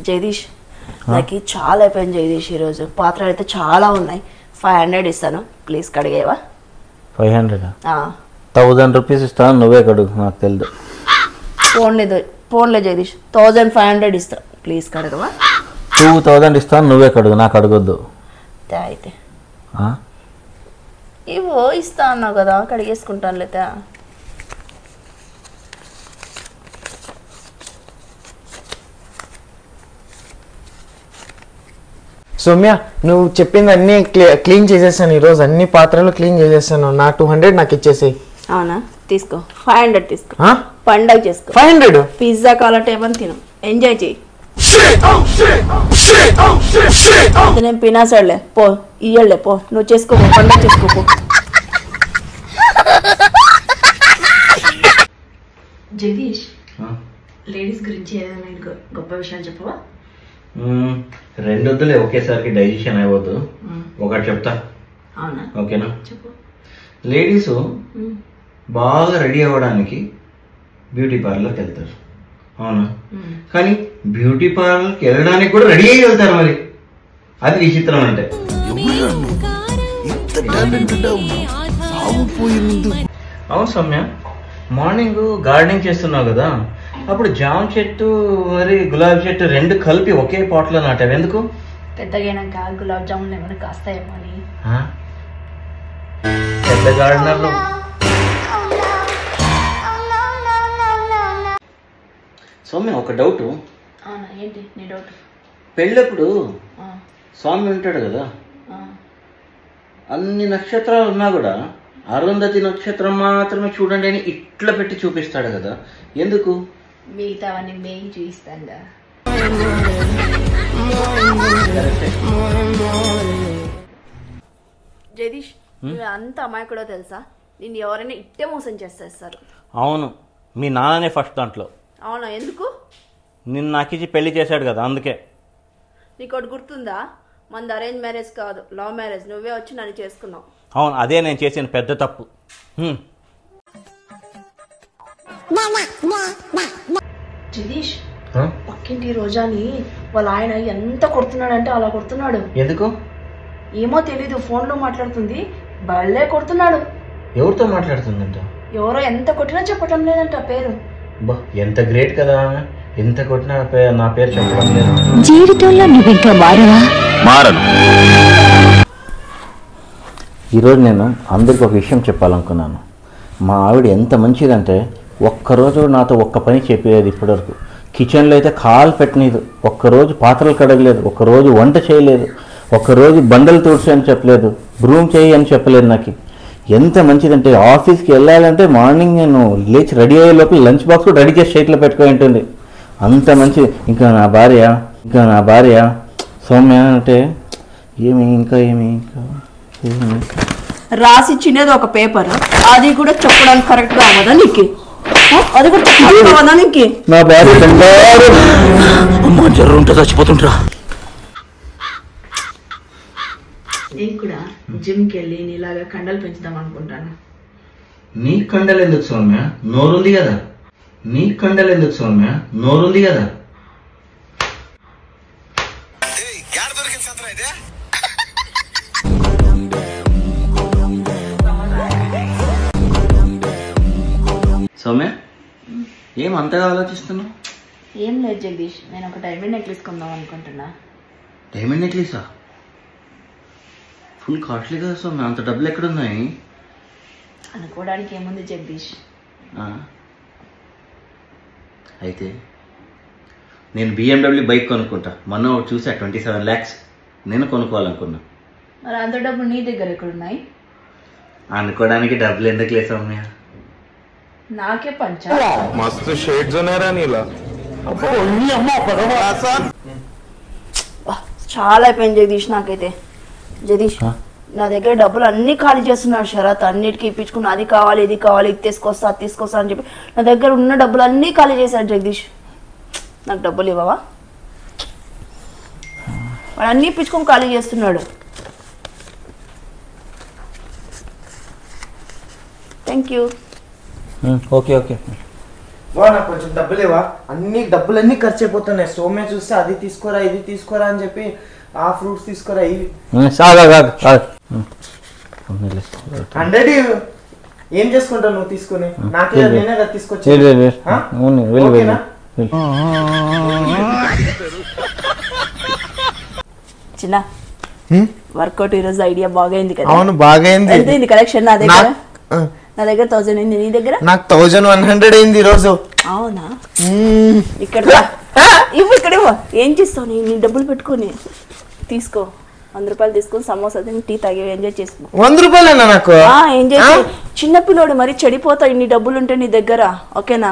జగదీష్ నాకు చాలా అయిపోయింది జగదీష్ ఈరోజు పాత్రలు అయితే చాలా ఉన్నాయి 500 ఇస్తాను ప్లీజ్ కడిగేవా 500 రూపీస్ ఇస్తాను నువ్వే కడుగు నాకు తెలియదు ఫోన్లే జగదీష్ 1500 ఇస్తా ప్లీజ్ కడగవా 2000 ఇస్తాను నువ్వే కడుగు నాకు అడగొద్దు అయితే ఇవో ఇస్తా అన్నావు కదా కడిగేసుకుంటాను లేదా సౌమ్య నువ్వు చెప్పింది అన్ని క్లీన్ చేసేసాను ఈరోజు అన్ని పాత్రలు క్లీన్ చేసేసాను నా 200 నాకు ఇచ్చేసేయి అవునా తీసుకో 500 తీసుకో పండగ చేసుకో 500 పిజ్జా కావాలంటే ఏమని తిను ఎంజాయ్ చేయి నేను పినాసాడులే పో ఇయ్యలే పో నువ్వు చేసుకోపో పండగ చేసుకోపో జగదీష్ లేడీస్ గురించి ఏదైనా గొప్ప విషయాలు చెప్పవా రెండొద్దులే ఒకేసారికి డైజెషన్ అయిపోద్దు ఒకటి చెప్తా అవునా ఓకేనా చెప్పు లేడీస్ బాగా రెడీ అవ్వడానికి బ్యూటీ పార్లర్కి వెళ్తారు అవునా కానీ బ్యూటీ పార్లర్కి వెళ్ళడానికి కూడా రెడీ అయ్యి వెళ్తారు మరి అది విచిత్రం అంటే అవును సౌమ్య మార్నింగ్ గార్డెనింగ్ చేస్తున్నావు కదా అప్పుడు జామ చెట్టు మరి గులాబీ చెట్టు రెండు కలిపి ఒకే పాట్లో నాటావు ఎందుకు పెద్దగైనాక గులాబ్ జామున్ ఏమైనా కాస్తాయేమో అని పెద్ద గార్డెనర్లు సౌమ్య ఒక డౌట్ ఏంటి నీ డౌట్ పెళ్ళప్పుడు స్వామి ఉంటాడు కదా అన్ని నక్షత్రాలు ఉన్నా కూడా అరుంధతి నక్షత్రం మాత్రమే చూడండి అని ఇట్లా పెట్టి చూపిస్తాడు కదా ఎందుకు మిగతావన్నీ మేము చూపిస్తాం జగదీష్ నువ్వు అంత అమాయకుడో తెలుసా నిన్ను ఎవరైనా ఇట్టే మోసం చేసేస్తారు అవును మీ నాన్ననే ఫస్ట్ దాంట్లో అవునా ఎందుకు నిన్ను నాకిచ్చి పెళ్లి చేశాడు కదా అందుకే నీకు ఒకటి గుర్తుందా మనది అరేంజ్ మ్యారేజ్ కాదు లవ్ మ్యారేజ్ నువ్వే వచ్చి నన్ను చేసుకున్నావు అవును అదే నేను చేసిన పెద్ద తప్పు జగదీష్ పక్కింటి రోజాని వాళ్ళ ఆయన ఎంత కొడుతున్నాడంటే అలా కొడుతున్నాడు ఎందుకు ఏమో తెలీదు ఫోన్ లో మాట్లాడుతుంది బళ్ళే కొడుతున్నాడు ఎవరితో మాట్లాడుతుందంట ఎవరో ఎంత కొట్టినా చెప్పటం లేదంట పేరు ఎంత గ్రేట్ కదా ఎంత కొట్టినా నా పేరు చెప్పడం లేదు జీవితంలో నువ్వు ఇంకా మారను ఈరోజు నేను అందరికి ఒక విషయం చెప్పాలనుకున్నాను మా ఆవిడ ఎంత మంచిదంటే ఒక్కరోజు నాతో ఒక్క పని చెప్పేది ఇప్పటివరకు కిచెన్లో అయితే కాలు పెట్టలేదు ఒక్కరోజు పాత్రలు కడగలేదు ఒక్కరోజు వంట చేయలేదు ఒక్కరోజు బండలు తుడిచి అని చెప్పలేదు బ్రూమ్ చేయి అని చెప్పలేదు నాకు ఎంత మంచిదంటే ఆఫీస్కి వెళ్ళాలంటే మార్నింగ్ నేను లేచి రెడీ అయ్యే లోపల లంచ్ బాక్స్ కూడా రెడీ చేసి చేతిలో పెట్టుకొని ఉంటుంది అంత మంచి ఇంకా నా భార్య సౌమ్య అంటే ఏమి రాసి చిన్నది ఒక పేపర్ అది కూడా చెప్పడానికి కరెక్ట్ గా అవ్వదా నీకు అది కూడా చెప్పడానికి అవ్వదా నీకు నా భార్య జర్రుంటే చచ్చిపోతుంటా నేను కూడా జిమ్కి వెళ్ళి నీలాగా కండలు పెంచుదాం అనుకుంటాను నీ కండలు ఎందుకు సౌమ్య నోరుంది కదా సౌమ్య ఏం అంతగా ఆలోచిస్తున్నావు ఏం లేదు జగదీష్ నేను ఒక డైమండ్ నెక్లెస్ కొందాం అనుకుంటున్నా డైమండ్ నెక్లెసా ఫుల్ కాస్ట్లీ కదా సౌమ్య అంత డబ్బులు ఎక్కడున్నాయి అనుకోవడానికి ఏముంది జగదీష్ అయితే నేను BMW బైక్ కొనుక్కుంటా మొన్న చూసా 27 lakhs నేను కొనుక్కోవాలనుకున్నా మరి అంత డబ్బులు నీ దగ్గర ఎక్కడున్నాయి అనుకోవడానికి డబ్బులు ఎందుకు లేదు సౌమ్య నాకే పంచా మస్తు షేడ్స్ ఉన్నారా నీలా చాలా అయిపోయింది జగదీష్ నాకైతే జగదీష్ నా దగ్గర డబ్బులు అన్ని ఖాళీ చేస్తున్నాడు శరత్ అన్నిటికీ ఇప్పించుకున్నా అది కావాలి ఇది కావాలి ఇది తీసుకొస్తా అది తీసుకొస్తా అని చెప్పి నా దగ్గర ఉన్న డబ్బులు అన్నీ ఖాళీ చేశాడు జగదీష్ నాకు డబ్బులు ఇవ్వవా వాడు అన్నీ ఇప్పించుకొని ఖాళీ చేస్తున్నాడు థ్యాంక్ యూ ఓకే నాకు కొంచెం డబ్బులేవా? డబ్బులన్నీ ఖర్చు అయిపోతున్నాయి. సోమే చూస్తే అది తీసుకోరా ఇది తీసుకోరా అని చెప్పి ఆ ఫ్రూట్స్ తీసుకోరా ఇవి 100 ఏం చేసుకుంటావు నువ్వు తీసుకుని? నాకే నేనే కదా తీసుకొచ్చి. చిన్న వర్కౌట్ ఈరోజు ఐడియా బాగైంది కదా? అవును బాగైంది. ఎంత అయింది కలెక్షన్? నా దగ్గర 1000 అయింది. నీ దగ్గర? నాకు 1100 అయింది ఈరోజు. అవునా? ఇక్కడ ఇక్కడ ఏం చేస్తావు? నీ డబ్బులు పెట్టుకొని తీసుకో, 100 రూపాయలు తీసుకొని సమోసా తిని టీ తాగి ఎంజాయ్ చేసుకో. 100 రూపాయలేనా నాకు? ఎంజాయ్. చిన్న పిల్లోడు మరి చెడిపోతావు ఇన్ని డబ్బులు ఉంటే నీ దగ్గర. ఓకేనా?